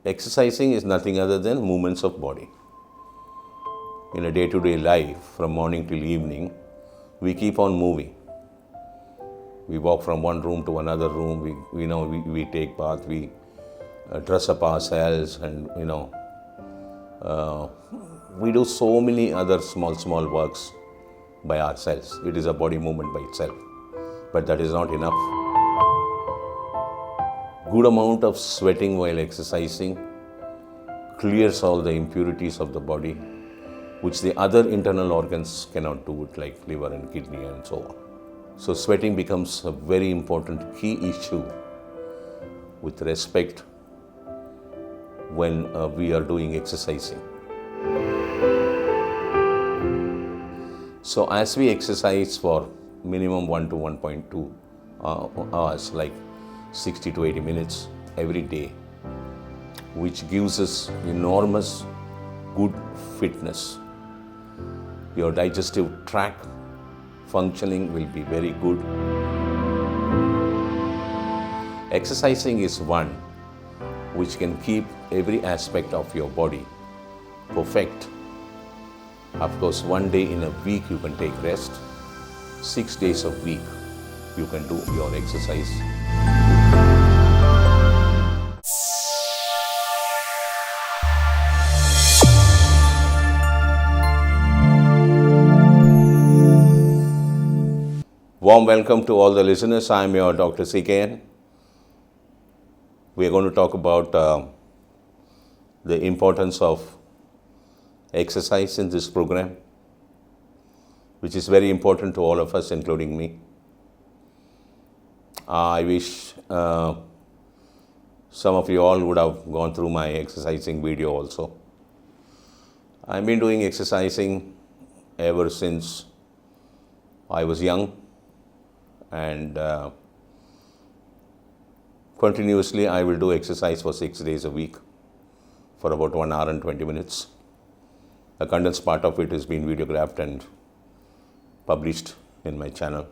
Exercising is nothing other than movements of body. In a day-to-day life, from morning till evening, we keep on moving. We walk from one room to another room. We take bath. We dress up ourselves, and we do so many other small works by ourselves. It is a body movement by itself, but that is not enough. Good amount of sweating while exercising clears all the impurities of the body, which the other internal organs cannot do it, like liver and kidney and so on. So sweating becomes a very important key issue with respect when we are doing exercising. So as we exercise for minimum 1 to 1.2 hours, like 60 to 80 minutes every day, which gives us enormous good fitness. Your digestive tract functioning will be very good. Exercising is one which can keep every aspect of your body perfect. Of course, 1 day in a week you can take rest. 6 days a week you can do your exercise. Warm welcome to all the listeners. I am your Dr.C.K.N. We are going to talk about the importance of exercise in this program, which is very important to all of us, including me. I wish some of you all would have gone through my exercising video also. I've been doing exercising ever since I was young, and continuously I will do exercise for 6 days a week for about 1 hour and 20 minutes. A condensed part of it has been videographed and published in my channel.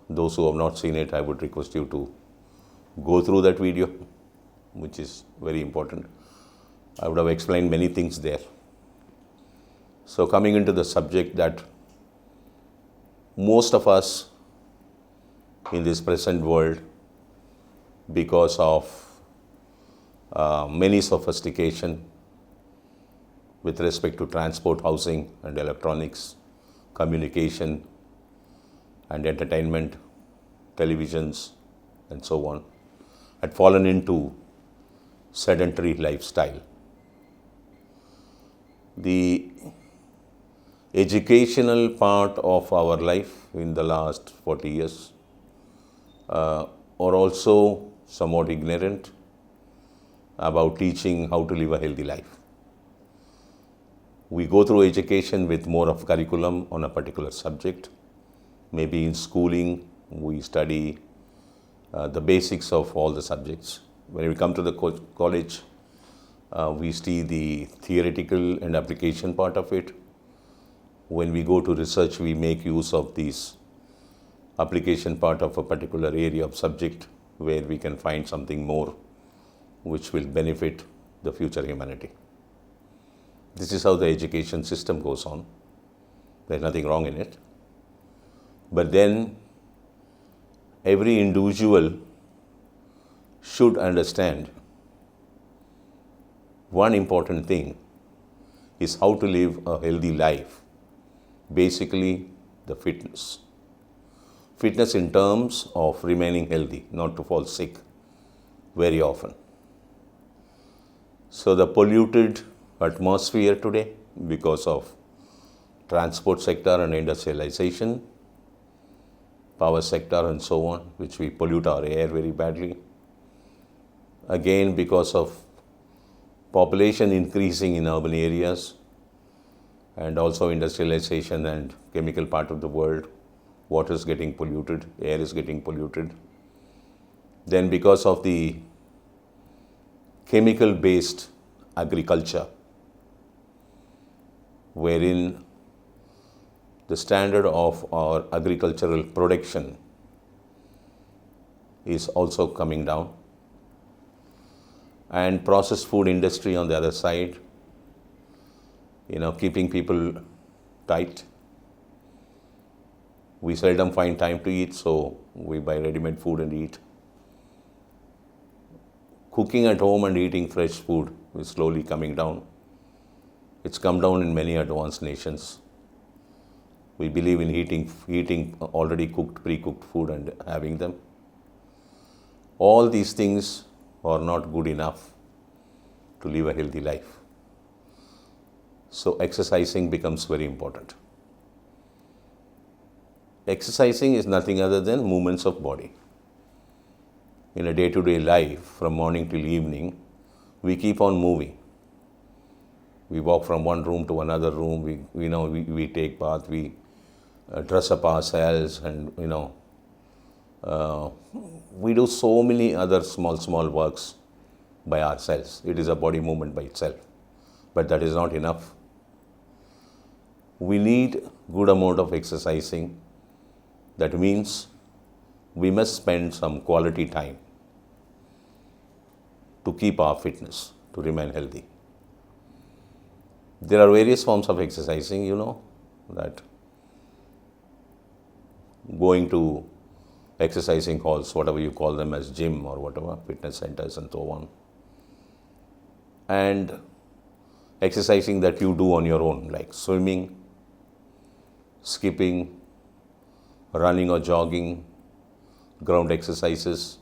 Those who have not seen it, I would request you to go through that video, which is very important. I would have explained many things there. So coming into the subject, that most of us in this present world, because of many sophistication with respect to transport, housing and electronics, communication and entertainment, televisions and so on, had fallen into sedentary lifestyle. The educational part of our life in the last 40 years are also somewhat ignorant about teaching how to live a healthy life. We go through education with more of curriculum on a particular subject. Maybe in schooling, we study the basics of all the subjects. When we come to the college, we see the theoretical and application part of it. When we go to research, we make use of these application part of a particular area of subject where we can find something more which will benefit the future humanity. This is how the education system goes on. There's nothing wrong in it. But then every individual should understand one important thing is how to live a healthy life. Basically, the fitness. Fitness in terms of remaining healthy, not to fall sick very often. So the polluted atmosphere today, because of transport sector and industrialization, power sector and so on, which we pollute our air very badly. Again, because of population increasing in urban areas and also industrialization and chemical part of the world, water is getting polluted, air is getting polluted. Then because of the chemical-based agriculture, wherein the standard of our agricultural production is also coming down. and processed food industry on the other side, keeping people tight. We seldom find time to eat, so we buy ready-made food and eat. Cooking at home and eating fresh food is slowly coming down. It's come down in many advanced nations. We believe in eating already cooked, pre-cooked food and having them. All these things are not good enough to live a healthy life. So exercising becomes very important. Exercising is nothing other than movements of body. In a day-to-day life, from morning till evening, we keep on moving. We walk from one room to another room. We take bath. We dress up ourselves, and we do so many other small works by ourselves. It is a body movement by itself, but that is not enough. We need good amount of exercising. That means we must spend some quality time to keep our fitness, to remain healthy. There are various forms of exercising, that going to exercising halls, whatever you call them as gym or whatever, fitness centers and so on. And exercising that you do on your own, like swimming, skipping, running or jogging, ground exercises,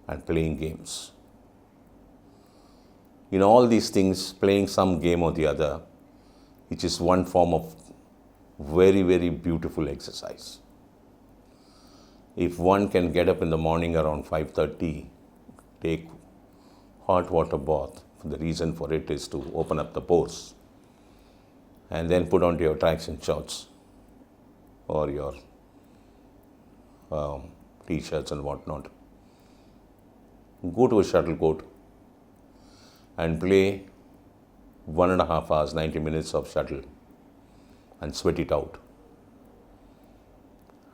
and playing games. In all these things, playing some game or the other, which is one form of very, very beautiful exercise. If one can get up in the morning around 5:30, take hot water bath, the reason for it is to open up the pores, and then put on your traction shorts or your t-shirts and whatnot. Go to a shuttle court and play 1.5 hours, 90 minutes of shuttle and sweat it out.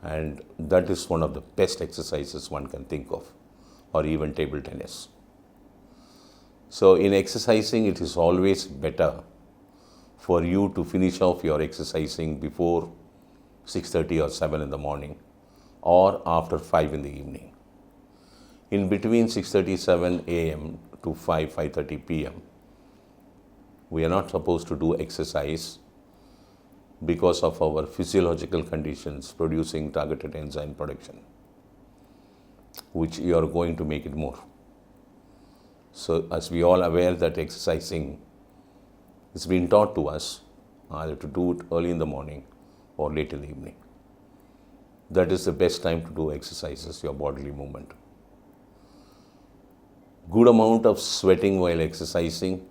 And that is one of the best exercises one can think of, or even table tennis. So in exercising, it is always better for you to finish off your exercising before 6:30 or 7 in the morning, or after 5 in the evening. In between 6:37 a.m. to 5:30 p.m., we are not supposed to do exercise because of our physiological conditions producing targeted enzyme production, which you are going to make it more. So as we all aware that exercising is being taught to us either to do it early in the morning or late in the evening. That is the best time to do exercises, your bodily movement. Good amount of sweating while exercising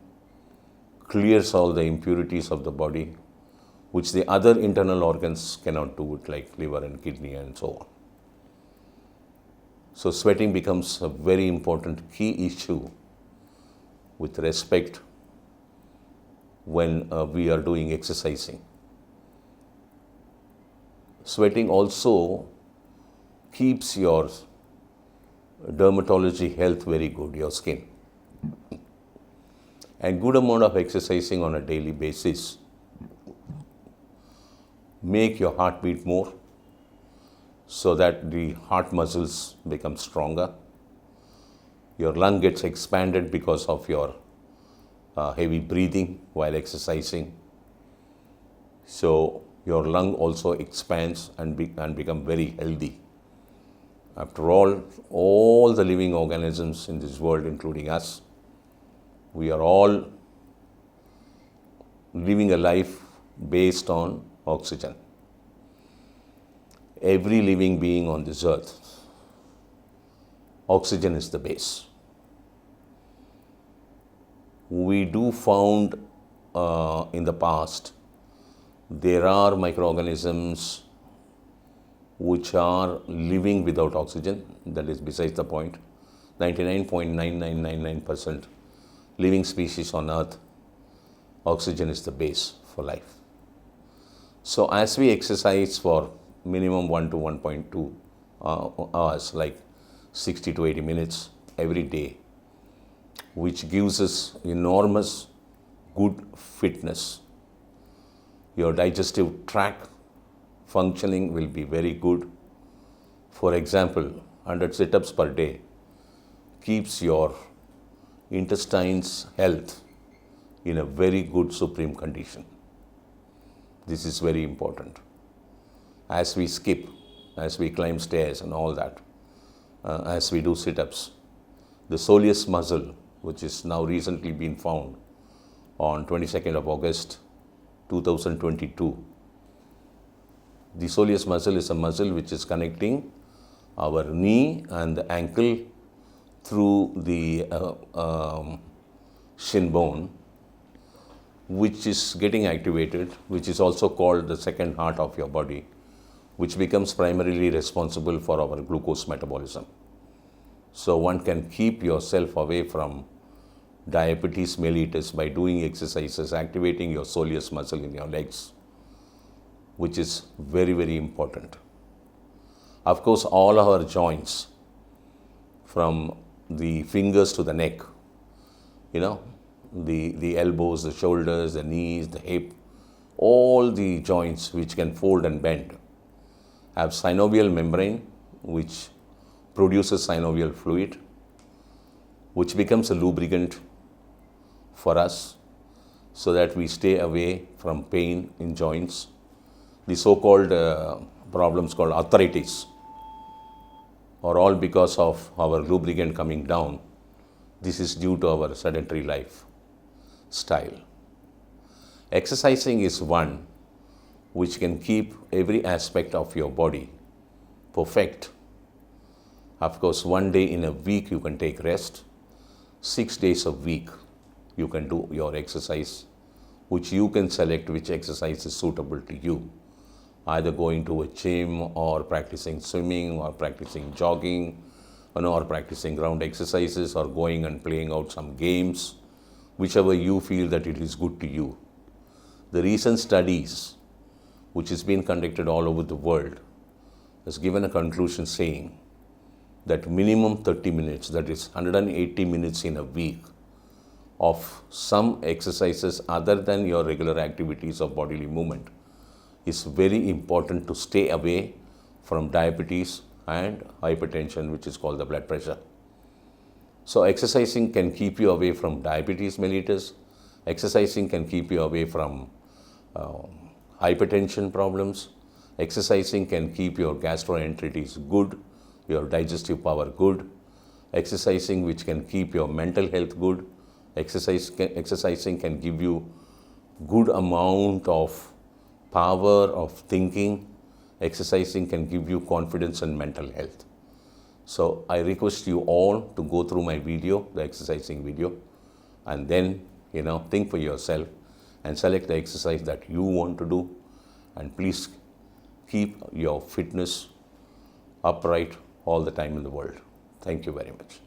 clears all the impurities of the body, which the other internal organs cannot do it, like liver and kidney and so on. So sweating becomes a very important key issue with respect when we are doing exercising. Sweating also keeps your dermatology health very good, your skin. And good amount of exercising on a daily basis make your heart beat more, so that the heart muscles become stronger. Your lung gets expanded because of your heavy breathing while exercising. So your lung also expands and become very healthy. After all the living organisms in this world, including us, we are all living a life based on oxygen. Every living being on this earth, oxygen is the base. We do found in the past there are microorganisms which are living without oxygen. That is besides the point. 99.9999% living species on earth, oxygen is the base for life. So as we exercise for minimum 1 to 1.2 hours, like 60 to 80 minutes every day, which gives us enormous good fitness. Your digestive tract functioning will be very good. For example, 100 sit-ups per day keeps your intestines' health in a very good supreme condition. This is very important. As we skip, as we climb stairs and all that, as we do sit-ups, the soleus muscle, which is now recently been found on 22nd of August 2022. The soleus muscle is a muscle which is connecting our knee and the ankle through the shin bone, which is getting activated, which is also called the second heart of your body, which becomes primarily responsible for our glucose metabolism. So one can keep yourself away from diabetes mellitus by doing exercises, activating your soleus muscle in your legs, which is very, very important. Of course, all our joints, from the fingers to the neck, the elbows, the shoulders, the knees, the hip, all the joints which can fold and bend have synovial membrane, which produces synovial fluid, which becomes a lubricant for us so that we stay away from pain in joints. The so-called problems called arthritis are all because of our lubricant coming down. This is due to our sedentary lifestyle. Exercising is one which can keep every aspect of your body perfect. Of course, one day in a week you can take rest. 6 days a week you can do your exercise, which you can select which exercise is suitable to you. Either going to a gym or practicing swimming or practicing jogging, or practicing ground exercises or going and playing out some games, whichever you feel that it is good to you. The recent studies which has been conducted all over the world has given a conclusion saying that minimum 30 minutes, that is 180 minutes in a week, of some exercises other than your regular activities of bodily movement is very important to stay away from diabetes and hypertension, which is called the blood pressure. So exercising can keep you away from diabetes mellitus. Exercising can keep you away from hypertension problems. Exercising can keep your gastroenteritis good, your digestive power good. Exercising which can keep your mental health good. Exercising can give you good amount of power of thinking. Exercising can give you confidence and mental health. So I request you all to go through my video, the exercising video, and then think for yourself and select the exercise that you want to do, and please keep your fitness upright all the time in the world. Thank you very much.